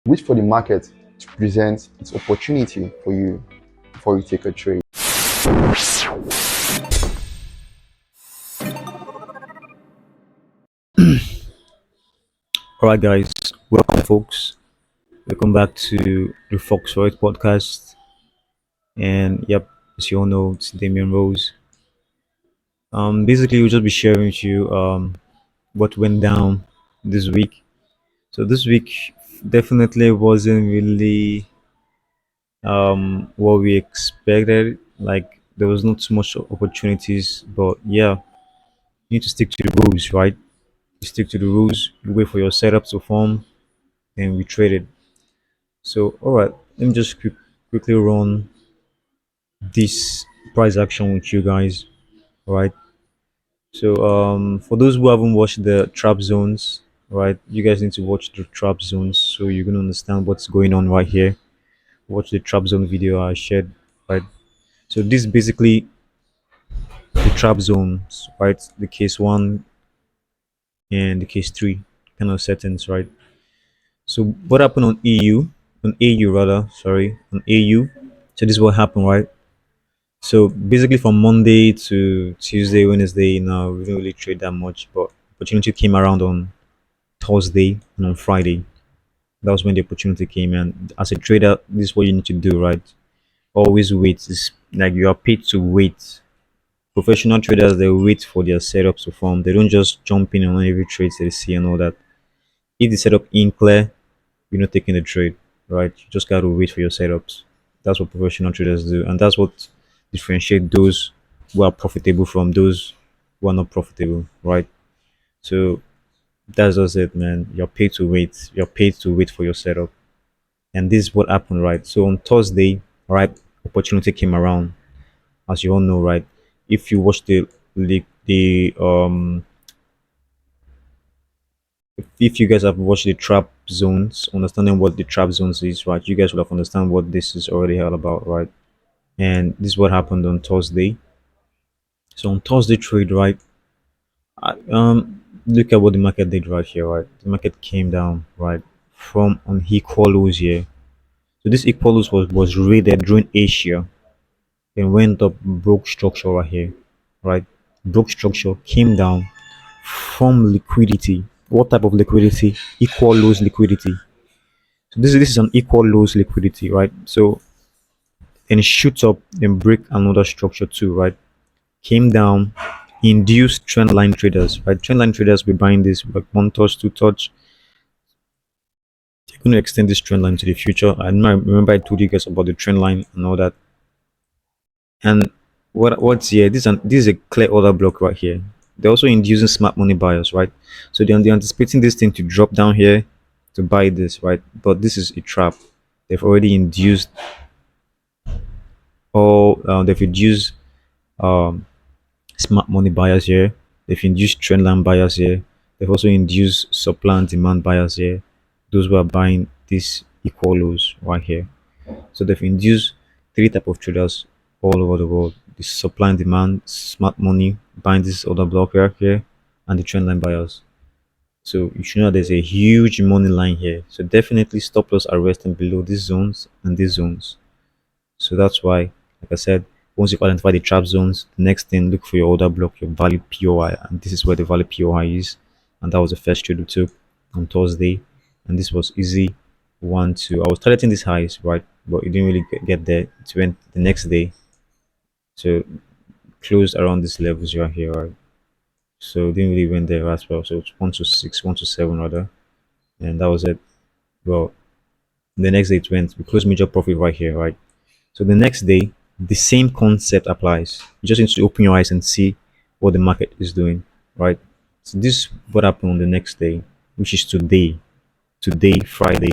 Wait for the market to present its opportunity for you before you take a trade. All right, guys, welcome, folks. Welcome back to the FOREX podcast. And yep, as you all know, it's Damian Rose. Basically, we'll just be sharing with you what went down this week. So this week definitely wasn't really what we expected. Like there was not too much opportunities, but yeah, you need to stick to the rules, right? You stick to the rules. You wait for your setup to form, and we traded. So all right, let me just quickly run this price action with you guys. Right. So for those who haven't watched the trap zones, right, you guys need to watch the trap zones so you're gonna understand what's going on right here. Watch the trap zone video I shared, right? So this is basically the trap zones, right? The case one and the case three kind of settings, right? So what happened on EU, on AU rather, sorry, on AU. So this is what happened, right? So basically, from Monday to Tuesday, Wednesday, now we didn't really trade that much, but opportunity came around on Thursday and on Friday. That was when the opportunity came. And as a trader, this is what you need to do, right? Always wait. It's like you are paid to wait. Professional traders, they wait for their setups to form. They don't just jump in on every trade they see and all that. If the setup in clear, you're not taking the trade, right? You just got to wait for your setups. That's what professional traders do, and that's what differentiate those who are profitable from those who are not profitable, right? So that's just it, man. You're paid to wait. You're paid to wait for your setup, and this is what happened, right? So on Thursday, right, opportunity came around, as you all know, right? If you watch the if you guys have watched the trap zones, understanding what the trap zones is, right? You guys will have understand what this is already all about, right? And this is what happened on Thursday. So on Thursday trade, right? Look at what the market did right here, right? The market came down, right, from an equal lows here. So this equal lows was rated during Asia and went up, broke structure right here, right? Broke structure, came down from liquidity. What type of liquidity? Equal lows liquidity. So this is an equal lows liquidity, right? So then it shoots up and break another structure too, right? Came down, induced trend line traders, right? Trend line traders will be buying this like one touch, two touch. They're going to extend this trend line to the future. I remember I told you guys about the trend line and all that. And what's here? This is a clear order block right here. They're also inducing smart money buyers, right? So they're anticipating this thing to drop down here to buy this, right? But this is a trap. They've already induced all. They've induced um smart money buyers here. They've induced trendline buyers here. They've also induced supply and demand buyers here. Those who are buying these equal lows right here. So they've induced three type of traders all over the world. The supply and demand, smart money buying this other block right here, and the trendline buyers. So you should know there's a huge money line here. So definitely stop loss are resting below these zones and these zones. So that's why, like I said, once you've identified the trap zones, the next thing, look for your order block, your value POI, and this is where the value POI is. And that was the first trade we took on Thursday, and this was easy. One, two. I was targeting these highs, right, but it didn't really get there. It went the next day, so closed around these levels right here, right. So it didn't really went there as well. So it's 126, 127 rather, and that was it. Well, the next day it went. We closed major profit right here, right. So the next day, the same concept applies. You just need to open your eyes and see what the market is doing, right? So this is what happened on the next day, which is today, Friday,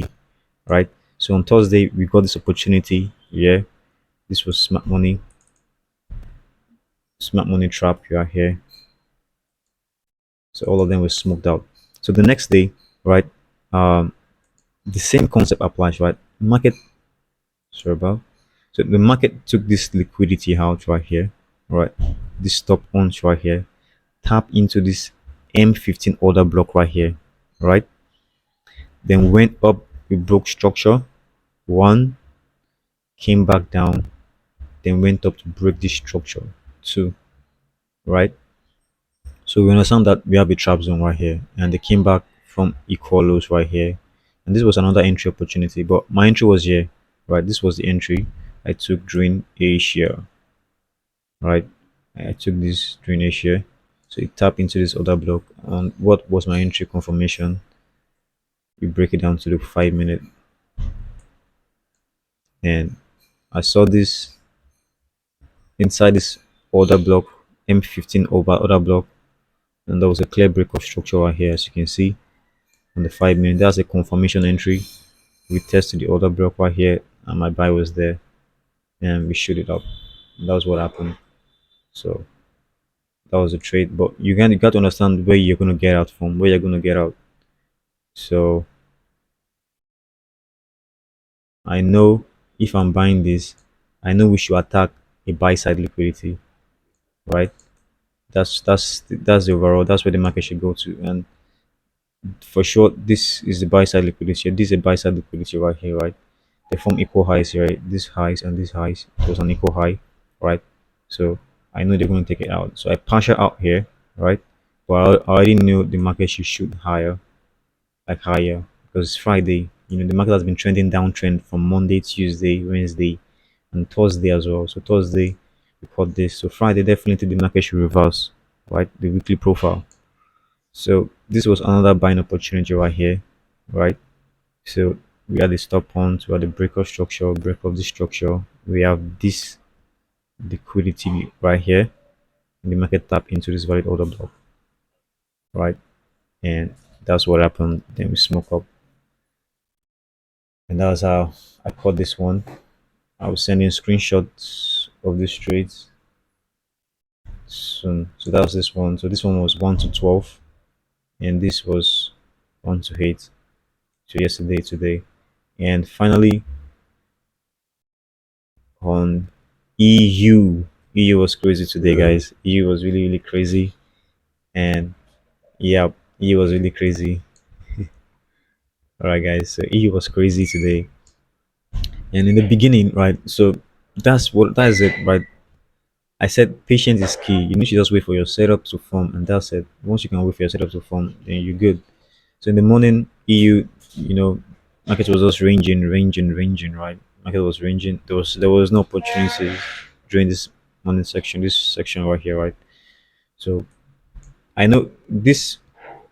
right? So on Thursday, we got this opportunity. Yeah, this was smart money trap. You are here. So all of them were smoked out. So the next day, right? Um, the same concept applies, right? Market, sorry about. So the market took this liquidity out right here, right? This stop ons right here, tap into this M15 order block right here, right? Then went up we broke structure. One, came back down, then went up to break this structure. Two, right? So we understand that we have a trap zone right here, and they came back from equal lows right here, and this was another entry opportunity. But my entry was here, right? This was the entry I took during Asia, right? I took this during Asia, so it tapped into this other block. And what was my entry confirmation? We break it down to the 5 minute, and I saw this inside this order block, M15 over order block, and there was a clear break of structure right here, as you can see on the 5 minute. That's a confirmation entry. We tested the order block right here, and my buy was there, and we shoot it up. That was what happened. So that was a trade. But you got to understand where you're gonna get out from, where you're gonna get out. So I know if I'm buying this, I know we should attack a buy side liquidity, right? That's the overall. That's where the market should go to, and for sure, this is the buy side liquidity. This is a buy side liquidity right here, right? They form equal highs here, right? This highs and this highs. It was an equal high, right? So I know they're going to take it out. So I punch it out here, right? But I already knew the market should shoot higher, like higher, because it's Friday. The market has been trending downtrend from Monday, Tuesday, Wednesday, and Thursday as well. So Thursday, we caught this. So Friday, definitely the market should reverse, right? The weekly profile. So this was another buying opportunity right here, right? So we had the stop point, we had the breaker structure, break of the structure. We have this liquidity right here. The market tap into this valid order block, right? And that's what happened. Then we smoke up, and that's how I caught this one. I was sending screenshots of this trades soon. So that was this one. So this one was 1 to 12, and this was 1 to 8. So yesterday, today, and finally on EU. EU was crazy today, guys. EU was really, really crazy. And yeah, EU was really crazy. All right, guys. So EU was crazy today. And in the beginning, right? So that is it, right? I said patience is key. You need to just wait for your setup to form, and that's it. Once you can wait for your setup to form, then you're good. So in the morning, EU, market was just ranging, right? Market was ranging. There was no opportunities during this morning section, this section right here, right? So I know this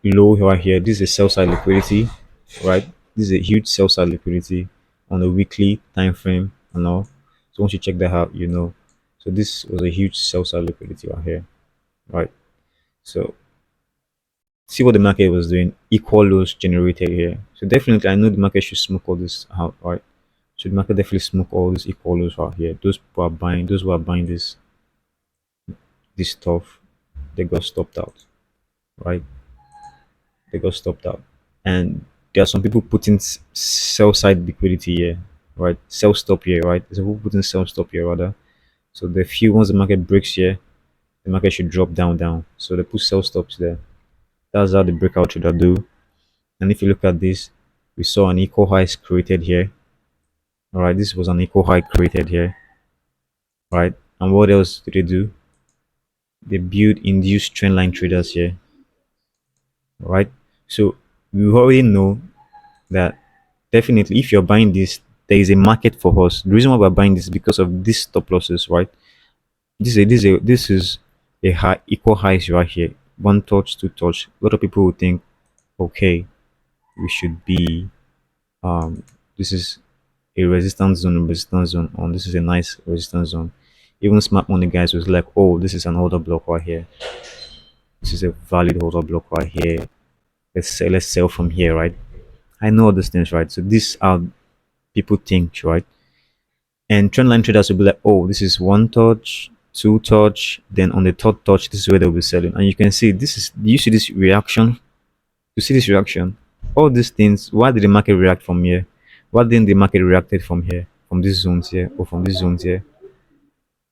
low right here, this is a sell side liquidity, right? This is a huge sell side liquidity on a weekly time frame and all. So once you check that out, you know. So this was a huge sell side liquidity right here, right? So see what the market was doing, equal lows generated here. So definitely I know the market should smoke all this out, right? So the market definitely smoke all these equal lows out here. Those people are buying, those who are buying this stuff, they got stopped out, right? They got stopped out. And there are some people putting sell side liquidity here, right? Sell stop here, right? There's people putting sell stop here rather. So the few once the market breaks here, the market should drop down. So they put sell stops there. That's how the breakout should do. And if you look at this, we saw an equal high created here. All right, this was an equal high created here, right? And what else did they do? They build induced trendline traders here, right? So we already know that definitely if you're buying this, there is a market for us. The reason why we're buying this is because of these stop losses, right? This is a high equal highs right here. One touch, two touch. A lot of people would think, okay, we should be this is a resistance zone, and this is a nice resistance zone. Even smart money guys was like, oh, this is an order block right here. This is a valid order block right here. Let's sell from here, right? I know all these things, right? So these are people think, right? And trendline traders will be like, oh, this is one touch, two touch, then on the third touch, this is where they'll be selling. And you can see do you see this reaction? You see this reaction? All these things, why did the market react from here? Why didn't the market reacted from here? From these zones here or from these zones here?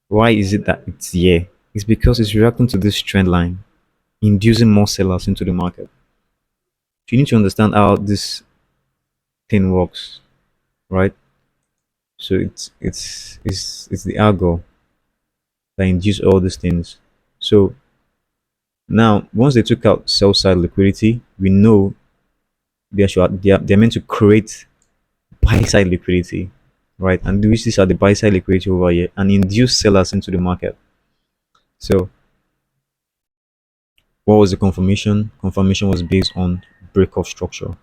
Why is it that it's here? It's because it's reacting to this trend line, inducing more sellers into the market. You need to understand how thing works, right? So it's the algo that induce all these things. So now once they took out sell side liquidity, we know they're meant to create buy side liquidity, right? And which these are the buy side liquidity over here and induce sellers into the market. So what was the confirmation? Confirmation was based on break of structure.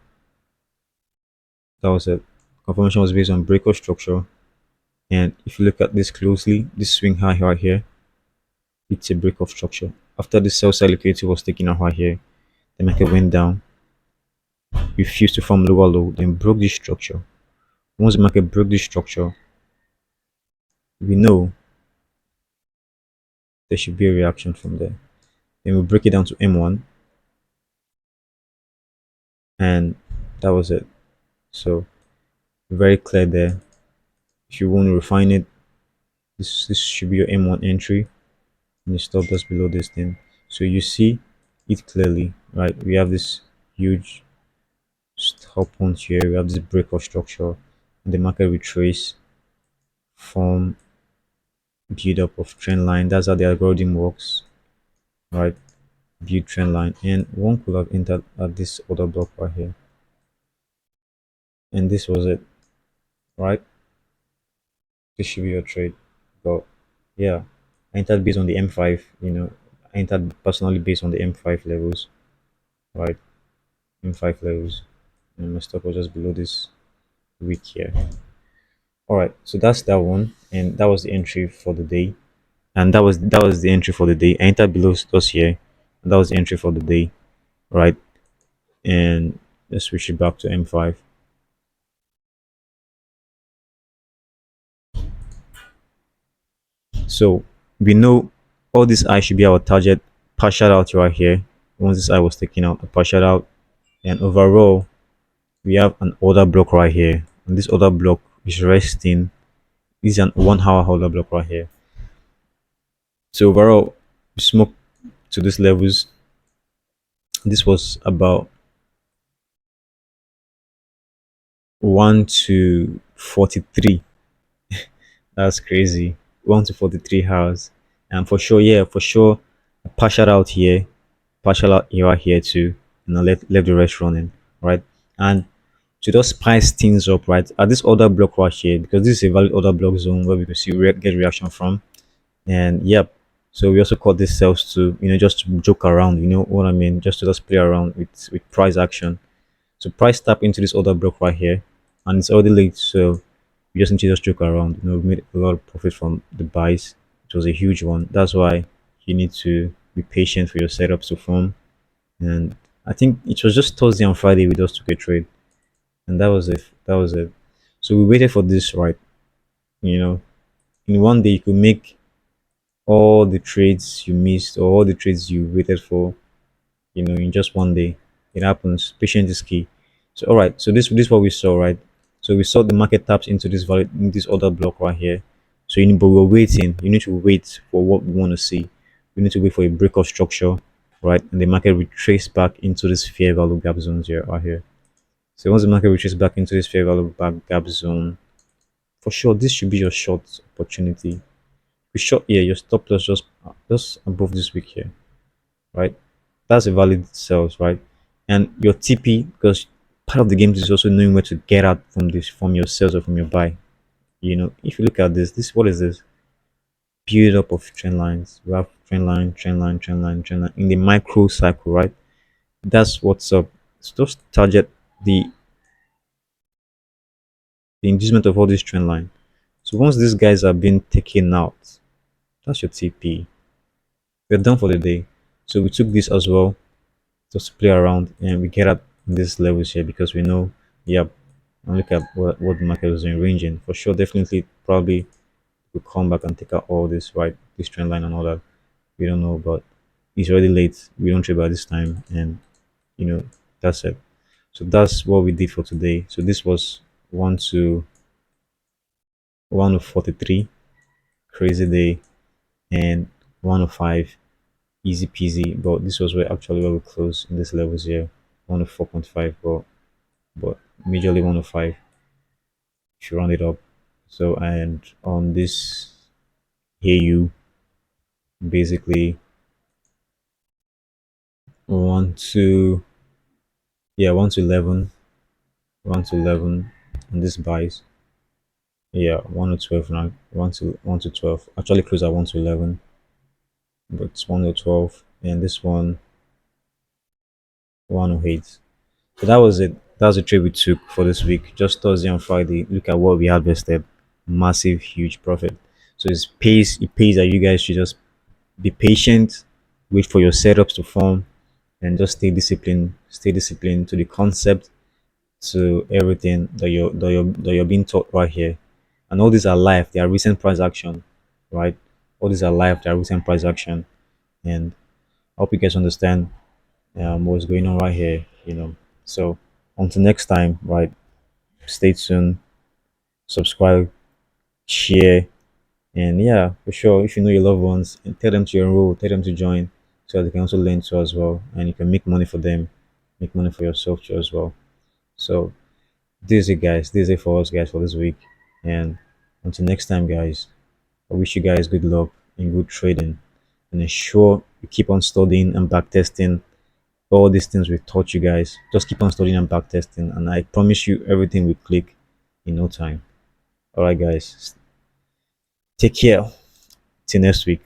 That was it. Confirmation was based on break of structure. And if you look at this closely, this swing high right here, it's a break of structure. After the sell side liquidity was taken out right here, the market went down, refused to form lower low, then broke this structure. Once the market broke this structure, we know there should be a reaction from there. Then we break it down to M1, and that was it. So very clear there. If you want to refine it, this should be your M1 entry, and you stop just below this thing. So you see it clearly, right? We have this huge stop point here. We have this break of structure, and the market retrace, form, build up of trend line. That's how the algorithm works, right? Build trend line, and one could have entered at this other block right here, and this was it, right? This should be your trade. But yeah, I entered based on the M5, I entered personally based on the M5 levels, right? M5 levels. And my stop was just below this week here. All right, so that's that one, and that was the entry for the day, and that was the entry for the day. I entered below us here, and that was the entry for the day, right? And let's switch it back to M5. So we know all this I should be our target. Partial out right here. Once this I was taken out, a partial out, and overall we have an order block right here, and this order block is resting. This is an 1 hour order block right here. So overall, we smoke to these levels. This was about 1 to 43. That's crazy. 1 to 43 hours, and for sure, yeah, for sure, a partial out here, partial out here, here too, and I left the rest running, right? And to just spice things up, right? At this order block right here, because this is a valid order block zone where we can see get reaction from. And yep, so we also call this sales to just to joke around, you know what I mean, just to just play around with price action. So price tap into this order block right here, and it's already late, so we just need to just joke around. We made a lot of profit from the buys. It was a huge one. That's why you need to be patient for your setups to form. And I think it was just Thursday and Friday we just took a trade, and that was it. That was it. So we waited for this, right? You know, in one day you could make all the trades you missed or all the trades you waited for, in just one day. It happens. Patience is key. So all right, so this is what we saw, right? So we saw the market taps into this value in this other block right here. So but we're waiting. You need to wait for what we want to see. We need to wait for a break of structure, right? And the market retrace back into this fair value gap zones here right here. So once the market retraces back into this fair value back gap zone, for sure this should be your short opportunity. We short here, your stop loss just above this week here, right? That's a valid sales, right? And your TP, because part of the game is also knowing where to get out from this, from your sales or from your buy. If you look at this, what is this? Build up of trend lines. We have trend line, trend line, trend line, trend line in the micro cycle, right? That's what's up. So just target the inducement of all this trend line. So once these guys are being taken out, that's your TP. We're done for the day. So we took this as well just to play around, and we get up these levels here because we know, yeah, and look at what the market was doing, ranging for sure. Definitely, probably will come back and take out all this, right? This trend line and all that. We don't know, but it's already late. We don't trade by this time, and you know that's it. So that's what we did for today. So this was 1 to 43, crazy day, and 105, easy peasy. But this was where we closed in these levels here, 1 to 4.5. But but majorly 105 if you round it up. So, and on this AU, basically, one to, yeah, 1 to 11, 1 to 11 on this buys. Yeah, 1 to 12 now, 1 to 12. Actually, close at 1 to 11, but it's 1 to 12, and this one 108. So that was it. That was the trade we took for this week. Just Thursday and Friday. Look at what we harvested. Massive, huge profit. So it pays that you guys should just be patient, wait for your setups to form, and just stay disciplined to the concept, to everything that you're being taught right here. And all these are live, they are recent price action, right? All these are live, they are recent price action. And I hope you guys understand what's going on right here, you know. So until next time, right? Stay tuned, subscribe, share, and yeah, for sure, if you know your loved ones, and tell them to enroll, tell them to join, so that they can also learn too as well, and you can make money for them, make money for yourself too as well. So this is it, guys. This is it for us, guys, for this week. And until next time, guys, I wish you guys good luck and good trading, and ensure you keep on studying and back testing all these things we taught you guys. Just keep on studying and back testing, and I promise you everything will click in no time. All right, guys, take care. Till next week.